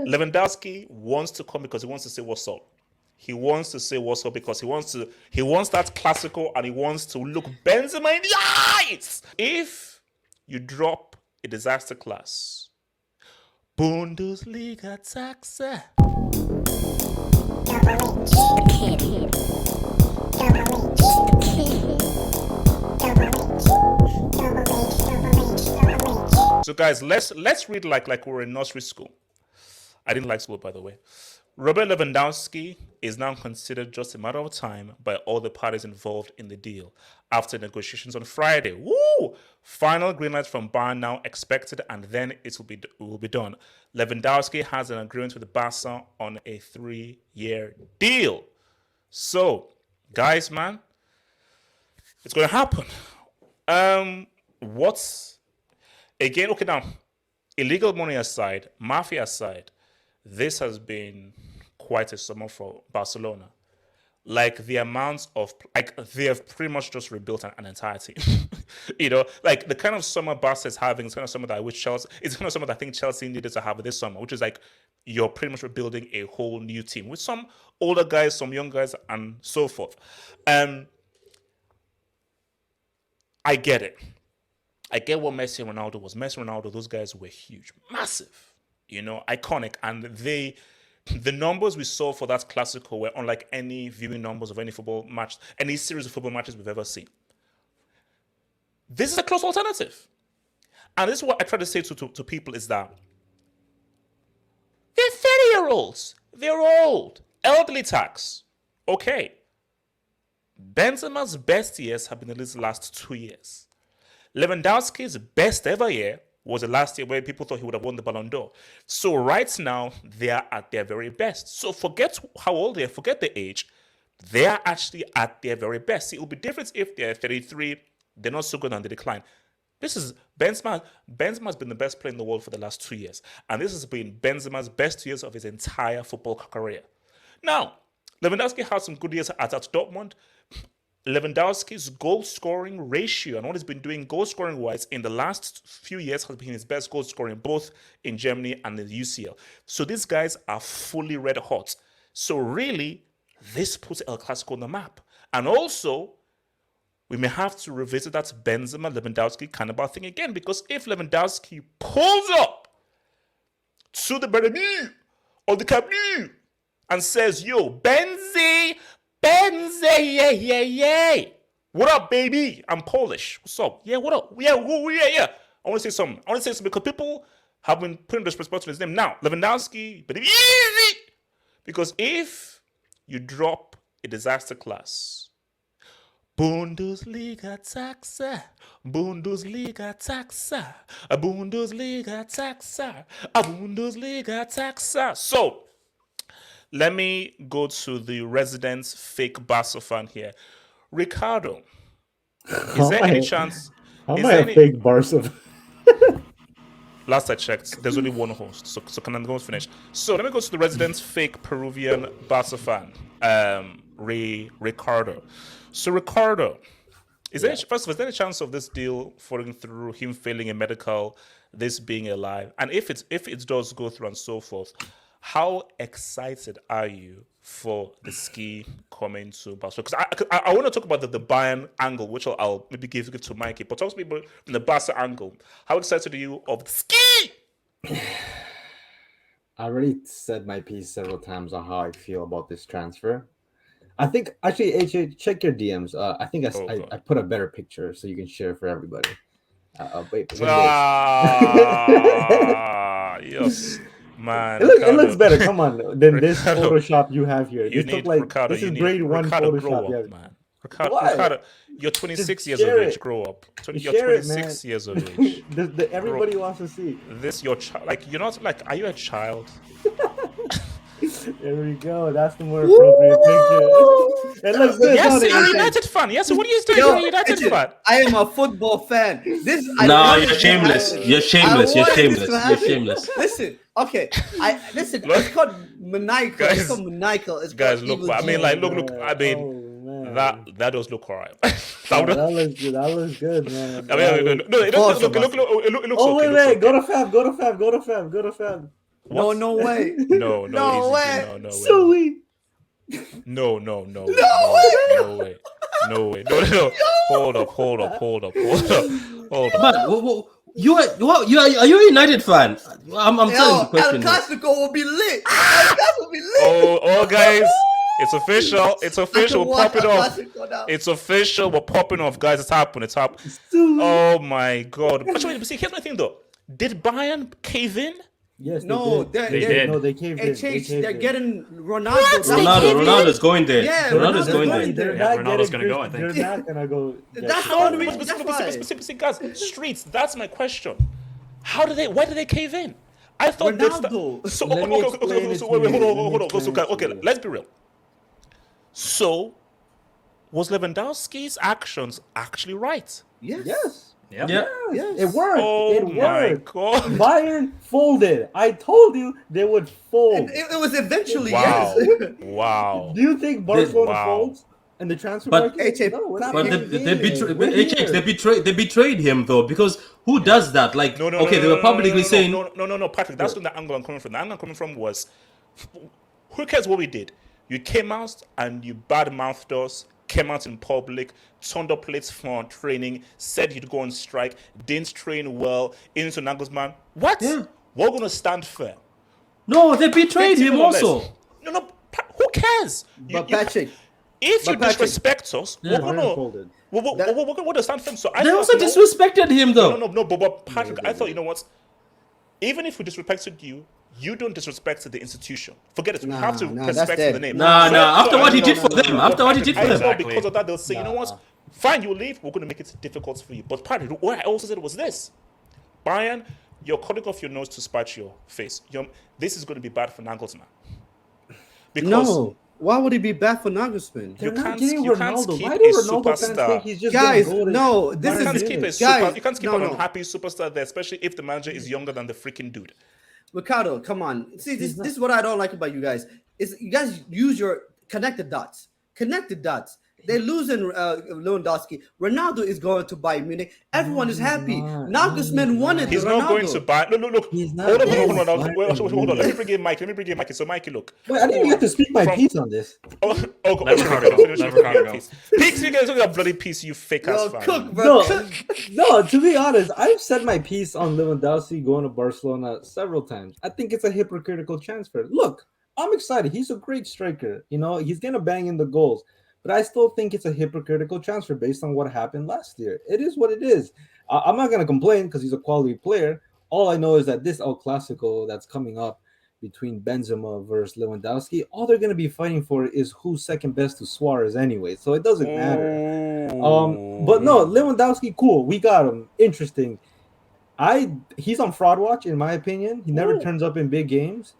Lewandowski wants to come because he wants to say what's up. He wants to say what's up because he wants that Clasico and he wants to look Benzema in the eyes. If you drop a disaster class, Bundesliga taxa. So guys, let's read like we're in nursery school. I didn't like school, by the way. Robert Lewandowski is now considered just a matter of time by all the parties involved in the deal. After negotiations on Friday, final green light from Bayern now expected, and then it will be done. Lewandowski has an agreement with Barca on a 3-year deal. So, guys, man, it's going to happen. Okay, now, illegal money aside, mafia aside, this has been quite a summer for Barcelona. Like the amounts of, they have pretty much just rebuilt an entire team. Like the kind of summer Barca is having, it's kind of summer that I wish Chelsea, it's kind of summer that I think Chelsea needed to have this summer, which is like you're pretty much rebuilding a whole new team with some older guys, some young guys, and so forth. I get it. I get what Messi and Ronaldo was. Messi and Ronaldo, those guys were huge, massive, iconic. And the numbers we saw for that Clasico were unlike any viewing numbers of any football match, any series of football matches we've ever seen. This is a close alternative. And this is what I try to say to people is that they're 30-year-olds. They're old. Elderly tax. Okay. Benzema's best years have been in his last 2 years. Lewandowski's best ever year was the last year where people thought he would have won the Ballon d'Or. So right now, they are at their very best. So forget how old they are, forget the age. They are actually at their very best. See, it will be different if they're 33, they're not so good on the decline. This is Benzema. Benzema's been the best player in the world for the last 2 years. And this has been Benzema's best years of his entire football career. Now, Lewandowski had some good years at Dortmund. Lewandowski's goal-scoring ratio and what he's been doing goal-scoring-wise in the last few years has been his best goal-scoring, both in Germany and in the UCL. So these guys are fully red hot. So really, this puts El Clasico on the map. And also, we may have to revisit that Benzema-Lewandowski cannibal thing again, because if Lewandowski pulls up to the Bernabeu or the Camp Nou and says, yo, Benzi, yeah. What up, baby? I'm Polish. What's up? Yeah, what up? Yeah. I want to say something. Because people have been putting disrespect on his name. Now, Lewandowski, but easy. Because if you drop a disaster class, Bundesliga taxa, Bundesliga taxa, a Bundesliga taxa, a Bundesliga taxa. So, let me go to the resident fake Barca fan here. Ricardo, is there any chance? How am I a fake Barca? Last I checked, there's only one host, so can I go finish? So let me go to the resident fake Peruvian Barca fan, Ricardo. So Ricardo, is there any chance of this deal falling through, him failing a medical, this being a lie? And if it does go through and so forth, how excited are you for the ski coming to Barcelona? Because I want to talk about the Bayern angle, which I'll maybe give it to Mikey. But talk to me about from the Barca angle. How excited are you of the ski? I already said my piece several times on how I feel about this transfer. I think, actually, AJ, check your DMs. I think I put a better picture so you can share for everybody. Yes. Man, it looks better. Come on, than this Photoshop you have here. This is grade 1 Photoshop. Man. Ricardo, you're 26 years of age. Grow up. You're 26 years of age. Everybody wants to see this. Your child, you're not are you a child? There we go. That's the more appropriate picture. It looks good. Yes, you're a United fan. Yes, what are you doing? You're a United fan. I am a football fan. You're shameless. You're shameless. Listen, okay. It's called maniacal. It's called maniacal. Guys, look. I mean, look. I mean. That does look alright. That looks good, man. I mean, no, it looks okay. Wait. Go to Fab. What? No way. No, No way. no way. Sweet. No way. No way. No way. No. Hold up. Man, are you a United fan? I'm telling you the question. El Clasico will be lit. El Clasico will be lit. Oh, guys. It's official. We're popping off. It's It's official. We're popping off, guys. It's happening. Oh my God. Actually, see, here's my thing though. Did Bayern cave in? Yes, No, they they did. did. No, they caved in. It changed. They They're caved in. getting Ronaldo. Ronaldo's going there. Yeah, Ronaldo's going there. They're Yeah, not Ronaldo's getting gonna go, I think. They're not gonna go. That's get- the only reason. That's why. See, guys, streets. That's my question. Why did they cave in? I thought Ronaldo. So Let me explain it so to wait, you. hold on. Let me explain Okay, it to you. let's be real. So, was Lewandowski's actions actually right? Yes. Yep. Yeah. Yes. It worked. Oh It my worked. God! Bayern folded. I told you they would fold. It was eventually Wow! yes. Wow! Do you think Barcelona Wow. folds in the transfer But- market? HA, No, we're not. But playing they games. betrayed. They betrayed him though, because who does that? Like, No, okay, they were publicly saying, no, Patrick. That's not the angle I'm coming from. The angle I'm coming from was, who cares what we did? You came out and you bad-mouthed us. Came out in public, turned up plates for training, said you'd go on strike, didn't train well, into Nagelsmann. What? Yeah. We're gonna stand firm. no, they betrayed 15 him or less. also. No, who cares? But Patrick, If you but Patrick- disrespect us, Yeah. we're Bayern gonna folded. we're gonna stand firm. So I They thought, also you know- disrespected him though. No, but Patrick, they I thought, you know what? Even if we disrespected you, you don't disrespect the institution. Forget it. We Nah, have to nah, that's respect dead. the name. Nah. So After I what he know- did for them, after what he did I for know them. Exactly. because of that they'll say, you know what? Fine, you leave. We're going to make it difficult for you. But Patrick, what I also said was this: Bayern, you're cutting off your nose to spite your face. This is going to be bad for Nagelsmann. Because no. Why would it be bad for Nagelsmann? They're not can't- getting you can't Ronaldo. keep Why a do Ronaldo fans superstar. think he's just Guys, gonna go to no, this you Bayern can't is keep a Munich? Guys, you can't keep no, an no. unhappy superstar there, especially if the manager is younger than the freaking dude. Ricardo, come on. See, this is what I don't like about you guys. Is you guys use your connected dots. Connected dots. They're losing Lewandowski. Ronaldo is going to Bayern Munich. Everyone is happy. not. Nagelsmann wanted He's Ronaldo. not going to buy. Look. He's not Hold on. going to Hold Bayern on. Let me bring in Mikey. So, Mikey, look. Wait, I didn't even get to speak my From- piece on this. Let Ricardo go. Let Ricardo go. Peaks, you guys look at bloody piece, you fake ass Yo, fan. cook, bro. No, Cook. no. To be honest, I've said my piece on Lewandowski going to Barcelona several times. I think it's a hypocritical transfer. Look, I'm excited. He's a great striker. You know, he's gonna bang in the goals. But I still think it's a hypocritical transfer based on what happened last year. It is what it is. I'm not gonna complain because he's a quality player. All I know is that this El Clasico that's coming up between Benzema versus Lewandowski, all they're gonna be fighting for is who's second best to Suarez anyway. So it doesn't matter. But no, Lewandowski, cool. We got him. Interesting. He's on fraud watch, in my opinion. He never turns up in big games.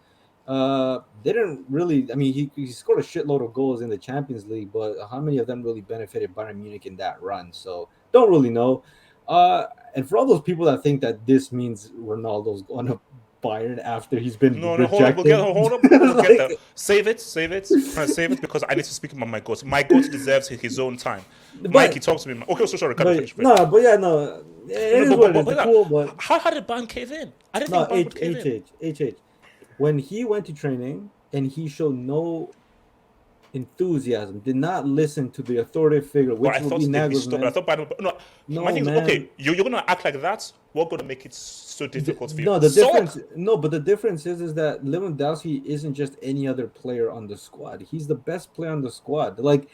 They didn't really. I mean, he scored a shitload of goals in the Champions League, but how many of them really benefited Bayern Munich in that run? So don't really know. And for all those people that think that this means Ronaldo's going to Bayern after he's been No, rejected, hold up. We'll get that. Save it. Save it because I need to speak about my goat. My goat deserves his own time. Mikey, talk to me. Okay, so sorry, Ricardo, finish. no. It is what it is. Cool, but How did Bayern cave in? I didn't no, think Bayern would cave in. HH. When he went to training and he showed no enthusiasm, did not listen to the authoritative figure, But which I would thought be they'd be stupid. I Nagelsmann. thought Bayern. No, No, my thing is, man. okay, you're gonna act like that. We're gonna make it so difficult for you. No, the Sulk. difference. No, but the difference is that Lewandowski isn't just any other player on the squad. He's the best player on the squad. Like,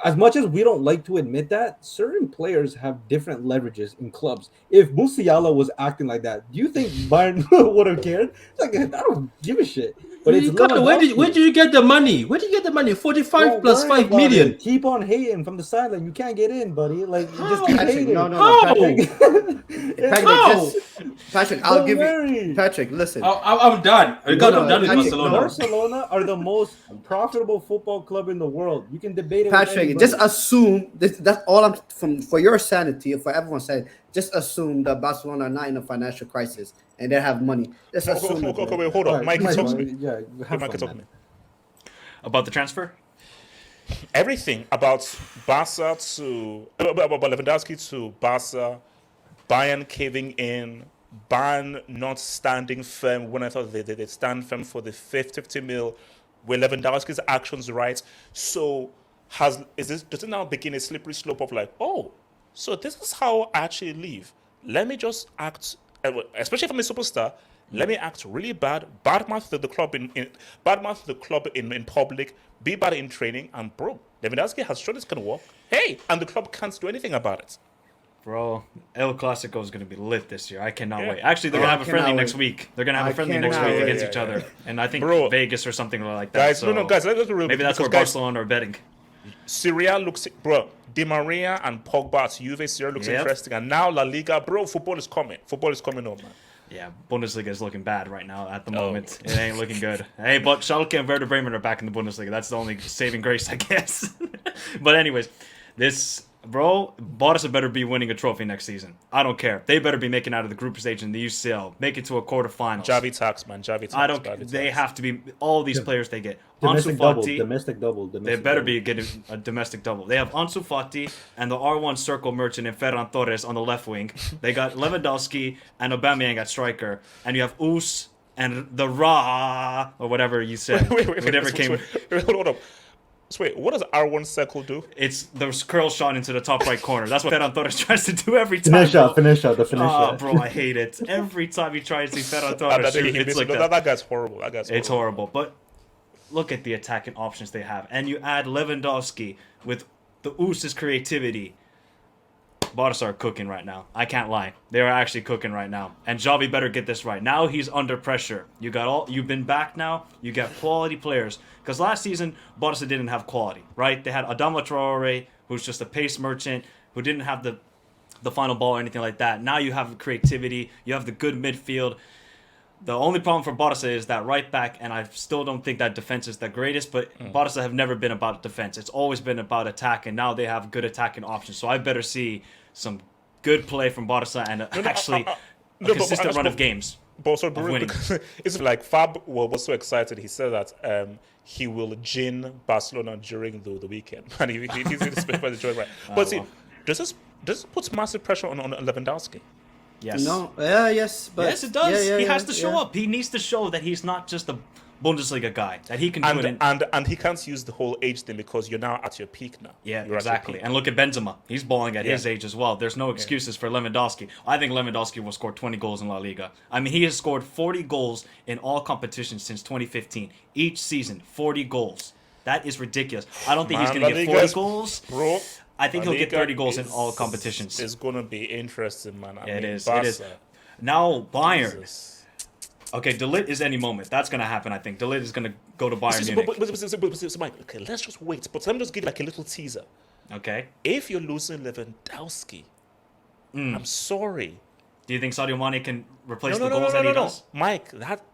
as much as we don't like to admit that, certain players have different leverages in clubs. If Musiala was acting like that, do you think Bayern would have cared? Like, I don't give a shit. But it's Ricardo, where did you get the money? Where did you get the money? 45 Don't plus worry 5 about million. it. Keep on hating from the sideline. You can't get in, buddy. Like, you just How? keep Patrick, hating. no, How? Patrick, Don't I'll give worry. you. Patrick, listen. I'm done. Ricardo, I'm done with Patrick, Barcelona. no. Barcelona are the most profitable football club in the world. You can debate it. with Patrick, anybody. just assume that's all I'm for your sanity, for everyone's sanity. Just assume that Barcelona are not in a financial crisis and they have money. Just assume. it, Okay, bro. wait, hold on. All right, Mikey, come on, talk to me. Yeah, have Mikey, fun, talk to man. me. About the transfer? Everything about Barca to about Lewandowski to Barca, Bayern caving in, Bayern not standing firm when I thought they'd stand firm for the 50 mil, where Lewandowski's actions right. So does it now begin a slippery slope of like, oh, so this is how I actually live. Let me just act, especially if I'm a superstar. Let me act really bad mouth to the club in public, be bad in training, and bro, Lewandowski has shown this can work. Hey, and the club can't do anything about it. Bro, El Clasico is going to be lit this year. I cannot Yeah. wait. Actually, they're going to have a friendly cannot next wait. week. They're going to have I a friendly next cannot week wait. against Yeah, each yeah, other. yeah. And I think Bro. Vegas or something like that. Guys, so guys, let's be real. maybe that's where because, guys, Barcelona are betting. Serie looks, bro, Di Maria and Pogba at Juve, Serie looks Yep. interesting. And now La Liga, bro, football is coming. Football is coming up, man. Yeah, Bundesliga is looking bad right now at the Oh. moment. It ain't looking good. Hey, but Schalke and Werder Bremen are back in the Bundesliga. That's the only saving grace, I guess. But anyways, Barca better be winning a trophy next season. I don't care. They better be making out of the group stage in the UCL, make it to a quarterfinals. Javi tax, man. Javi tax. I don't. Javi They tax. have to be all these players they get. Domestic Ansu double. Fati, Domestic double. they Domestic better double. be getting a domestic double. They have Ansu Fati and the R1 circle merchant and Ferran Torres on the left wing. They got Lewandowski and Aubameyang at striker, and you have Us and the Ra or whatever you said. Whatever came. Wait, hold up. So wait, what does R1 circle do? It's the curl shot into the top right corner. That's what Ferran Torres tries to do every time. Finish out. bro. Finish out. The finish Oh, out. bro, I hate it. Every time he tries to see Ferran And Torres that, shoot, it's like that guy's horrible. That guy's horrible. It's horrible, but look at the attacking options they have. And you add Lewandowski with the Us's creativity. Barca are cooking right now. I can't lie. They are actually cooking right now. And Xavi better get this right. Now he's under pressure. You've been back now. You got quality players. Because last season, Barca didn't have quality, right? They had Adama Traore, who's just a pace merchant, who didn't have the final ball or anything like that. Now you have creativity. You have the good midfield. The only problem for Barca is that right back, and I still don't think that defense is the greatest, but Barca have never been about defense. It's always been about attack, and now they have good attacking options. So I better see some good play from Barca and a consistent run of games. But so winning. it's like Fab was so excited. He said that he will gin Barcelona during the weekend, and he's in the space for the joy, right? But see, well. does this put massive pressure on Lewandowski? Yes. No, yes, but Yes, it does. Yeah, he yeah, has to show yeah. up. He needs to show that he's not just a Bundesliga guy, that he can do it. And he can't use the whole age thing because you're now at your peak now. Yeah, You're at your exactly. peak. And look at Benzema. He's balling at his Yeah. age as well. There's no excuses for Lewandowski. I think Lewandowski will score 20 goals in La Liga. I mean, he has scored 40 goals in all competitions since 2015. Each season, 40 goals. That is ridiculous. I don't think he's Man, going to La get 40 Liga's- goals. Bro, I think La he'll get Liga 30 goals in is- all competitions. It's gonna be interesting, man. It is. Barca, It is. Now, Bayern. Jesus. Okay, De Ligt is any moment. That's going to happen, I think. De Ligt is going to go to Bayern Munich. But Mike, okay, let's just wait. But let me just give like a little teaser. Okay. If you're losing Lewandowski, I'm sorry. Do you think Sadio Mane can replace the goals that he No. does? Mike,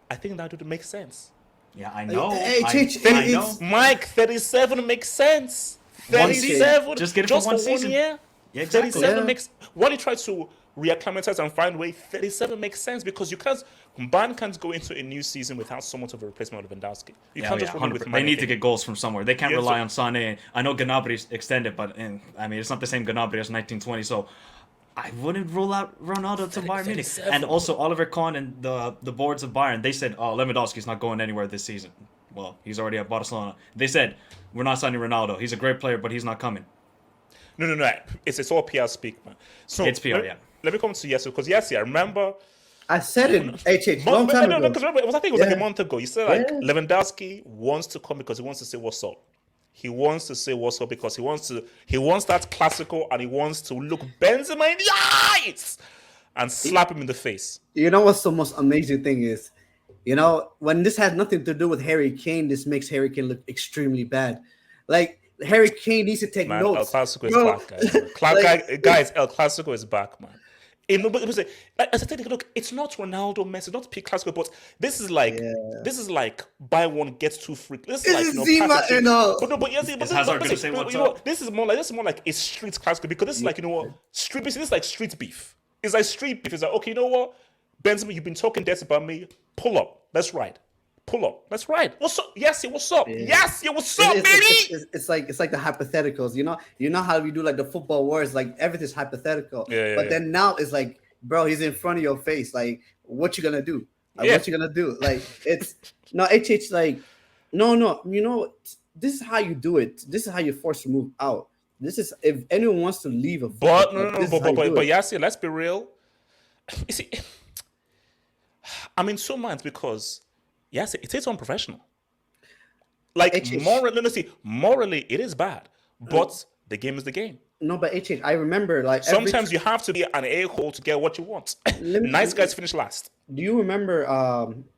I think that would make sense. Yeah, I know. Hey, I it's- know. Mike, 37 makes sense. One season. 37. Just get it for one season. year. Yeah, exactly. 37 Yeah. makes. When you try to reacclimatize and find a way, 37 makes sense because you can't. Bayern can't go into a new season without somewhat of a replacement of Lewandowski. You Yeah, can't yeah, just run it with 100%. Mane They need to again. get goals from somewhere. They can't Yeah, rely so- on Sané. I know Gnabry's extended, but I mean, it's not the same Gnabry as 1920. So I wouldn't rule out Ronaldo to Bayern Munich. 37. And also Oliver Kahn and the boards of Bayern, they said, "Oh, Lewandowski's not going anywhere this season." Well, he's already at Barcelona. They said, "We're not signing Ronaldo. He's a great player, but he's not coming." No. It's all PR speak, man. So It's PR, let, yeah. Let me come to Yesu because I remember. I said it, HH, long time ago. Because remember, I think it was like Yeah. a month ago. You said like Yeah. Lewandowski wants to come because he wants to say what's up. He wants to say what's up because he wants that Clasico and he wants to look Benzema in the eyes and slap him in the face. You know what's the most amazing thing is, when this has nothing to do with Harry Kane, this makes Harry Kane look extremely bad. Like Harry Kane needs to take Man, El notes. Clasico is Bro, back, guys. Guys, El Clasico is back, man. As I said, look, it's not Ronaldo, Messi, not peak Clasico, but this is like buy one get two free. This is like Zima pass it and to- all. But no, but yes, but Is Hazard gonna this, say but, what's you know, up? this is more like a street Clasico because this is like street. This is like street beef. It's like street beef. It's like okay, you know what, Benzema, you've been talking dirty about me. Pull up, let's ride. Pull up, let's ride. What's up? Yes, what's up? Yes, what's up, baby? It's like the hypotheticals. You know how we do like the football wars, like everything's hypothetical. Yeah, but then now it's like bro, he's in front of your face. Like, what you gonna do? Yeah. What you gonna do? Like, it's no HH. Like, no. You know, this is how you do it. This is how you force to move out. This is if anyone wants to leave a football But no, club, this is how but you do it. Yassi, let's be real. You see, I'm in two minds because Yassi, it is unprofessional. Like HH. morally, it is bad, but the game is the game. No, but HH, I remember like Sometimes you have to be an a-hole to get what you want. Nice guys finish last. Do you remember?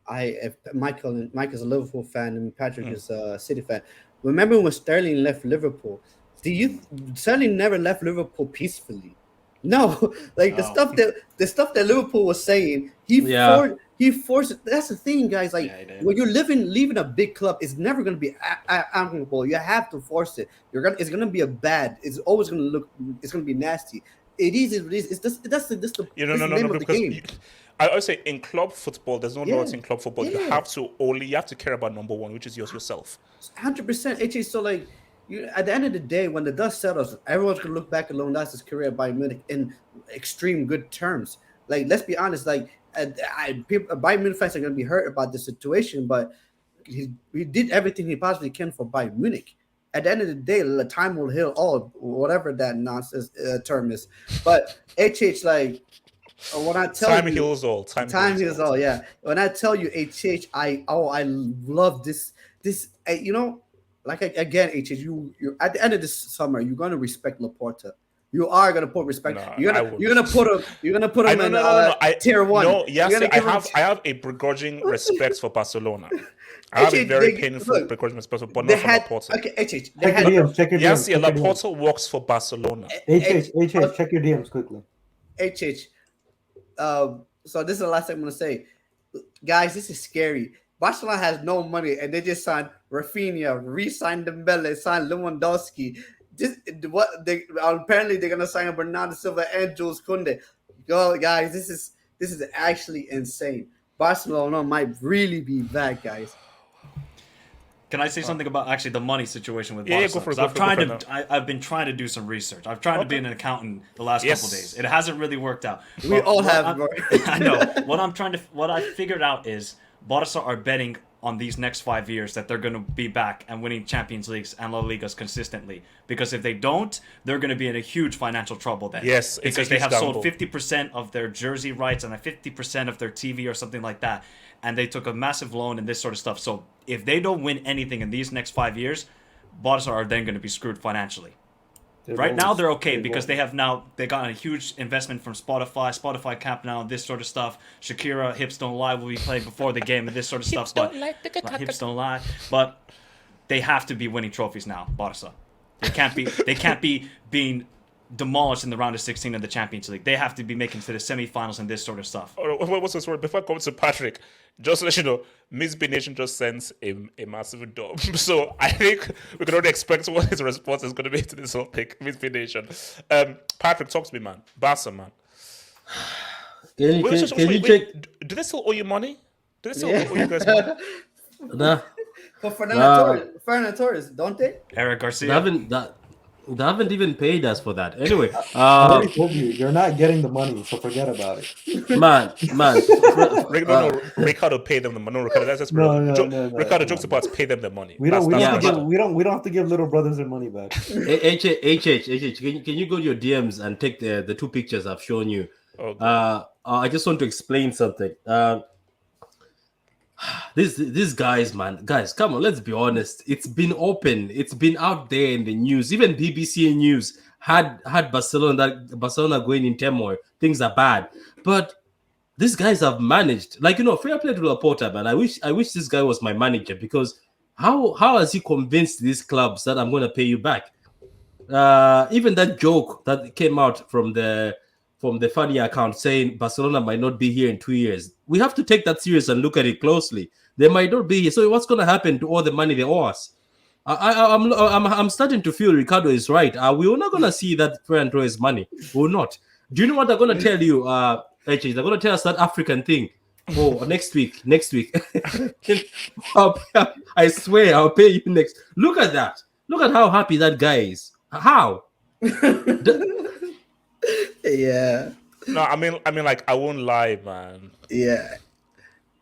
If Michael's a Liverpool fan and Patrick is a City fan. Remember when Sterling left Liverpool? Sterling never left Liverpool peacefully. No, like the stuff that Liverpool was saying, he forced it. That's the thing, guys. Like when you're leaving a big club, it's never going to be amicable. You have to force it. It's going to be a bad. It's always going to look. It's going to be nasty. It is. It's just that's the name of the game. I always say in club football, there's no loyalty in club football. You have to care about number one, which is yourself. 100%. HH. So like. At the end of the day, when the dust settles, everyone's gonna look back at Lewandowski's career at Bayern Munich in extreme good terms. Like, let's be honest. Like, Bayern Munich fans are gonna be hurt about the situation, but he did everything he possibly can for Bayern Munich. At the end of the day, the time will heal all, whatever that nonsense term is. But HH, like, when I tell time you, heals all. Time heals all. Yeah. When I tell you HH, I love this. You know. Like again, HH, you at the end of this summer, you're gonna respect Laporta. You are gonna put respect. No, you're gonna put him in tier one. No, yes, I have a begrudging respect for Barcelona. I have a very painful begrudging respect for, but not for Laporta. Okay, HH. Check your DMs. Yes, Laporta works for Barcelona. HH, check your DMs quickly. HH. So this is the last thing I'm gonna say, guys. This is scary. Barcelona has no money, and they just signed Raphinha, re-signed Dembele, signed Lewandowski. Apparently they're gonna sign Bernardo Silva and Jules Koundé. Yo, guys, this is actually insane. Barcelona might really be bad, guys. Can I say something about actually the money situation with Yeah, Barca? go for it. I've been trying to do some research. I've tried to be an accountant the last couple days. It hasn't really worked out. We all have. I know. What I figured out is Barca are betting on these next 5 years that they're going to be back and winning Champions Leagues and La Ligas consistently. Because if they don't, they're going to be in a huge financial trouble then. Yes, because they have sold 50% of their jersey rights and 50% of their TV or something like that. And they took a massive loan and this sort of stuff. So if they don't win anything in these next 5 years, Barca are then going to be screwed financially. Right now they're okay because they got a huge investment from Spotify Camp Now, this sort of stuff. Shakira, Hips Don't Lie will be played before the game and this sort of stuff. Hips Don't Lie. But they have to be winning trophies now, Barca. They can't be being demolished in the round of 16 of the Champions League. They have to be making to the semifinals and this sort of stuff. What's this word? Before I come to Patrick, just to let you know, Miss B Nation just sends a massive dub. So I think we can already expect what his response is going to be to this whole pick, Miss B Nation. Patrick, talk to me, man. Barca, man. Can you check? Do they still owe you money? Do they still owe you guys money? Nah. For Fernando Torres, don't they? Eric Garcia. They haven't even paid us for that. Anyway, I already told you, you're not getting the money, so forget about it. man. Ricardo paid them the money. No, Ricardo, that's no. Ricardo jokes about pay them the money. We don't have to give little brothers their money back. HH, can you go to your DMs and take the two pictures I've shown you? I just want to explain something. These guys, come on, let's be honest. It's been open. It's been out there in the news. Even BBC News had Barcelona going in turmoil. Things are bad, but these guys have managed. Fair play to Laporta, man. I wish this guy was my manager because how has he convinced these clubs that I'm going to pay you back? Even that joke that came out from the funny account saying Barcelona might not be here in 2 years. We have to take that serious and look at it closely. They might not be here. So what's going to happen to all the money they owe us? I'm starting to feel Ricardo is right. We're not going to see that Ferran Torres money. We're not. Do you know what they're going to tell you, HH? They're going to tell us that African thing. Oh, next week. I swear I'll pay you next. Look at that. Look at how happy that guy is. How? Yeah. No, I mean, like, I won't lie, man. Yeah.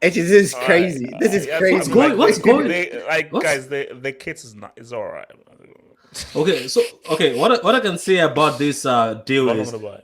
This is crazy. This is Yeah, crazy. What's going? Guys, the kids is not. It's all right. Okay, so what I can say about this deal I'm not is, gonna buy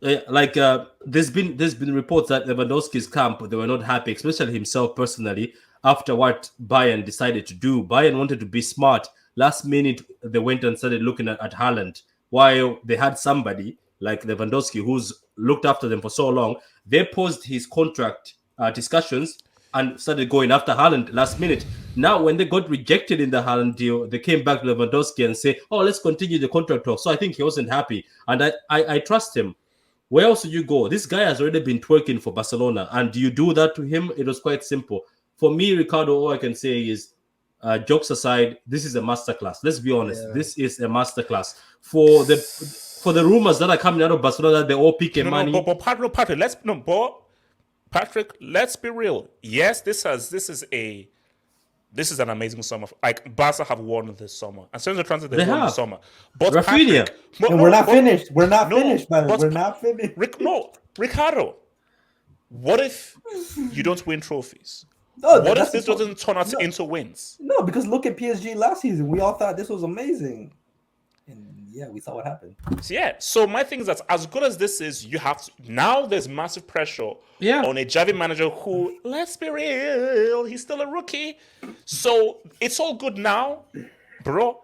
it. there's been reports that Lewandowski's camp, they were not happy, especially himself personally, after what Bayern decided to do. Bayern wanted to be smart. Last minute, they went and started looking at Haaland, while they had somebody like Lewandowski who's looked after them for so long. They paused his contract discussions and started going after Haaland last minute. Now, when they got rejected in the Haaland deal, they came back to Lewandowski and say, "Oh, let's continue the contract talk." So I think he wasn't happy, and I trust him. Where else do you go? This guy has already been twerking for Barcelona, and you do that to him? It was quite simple. For me, Ricardo, all I can say is, jokes aside, this is a masterclass. Let's be honest. Yeah. This is a masterclass. For the rumors that are coming out of Barcelona that they all pick money. But Patrick, let's be real. Yes, this is an amazing summer. Like, Barca have won this summer, and since the transfer they won this summer. But Raphinha. Patrick, And we're not finished. We're not No, finished, man. but- We're not finished. Ricardo. What if you don't win trophies? No, What that's if this the point. doesn't turn out into wins? No, because look at PSG last season. We all thought this was amazing. And yeah, we saw what happened. So my thing is that as good as this is, you have to, now there's massive pressure on a Javi manager who, let's be real, he's still a rookie. So it's all good now, bro.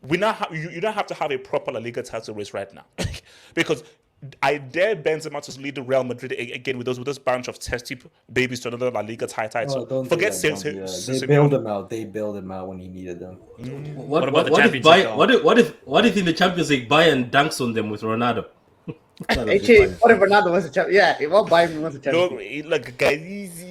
We now you don't have to have a proper La Liga title race right now, because I dare Benzema to lead the Real Madrid again with those bunch of testy babies to another La Liga title. Don't Forget do that, don't do that. They Simeone. bailed him out. They bailed him out when he needed them. What about the Champions League, though? What if in the Champions League Bayern dunks on them with Ronaldo? What if Ronaldo wants a champion? Yeah, he won't buy him wants a champion. No, look, guys,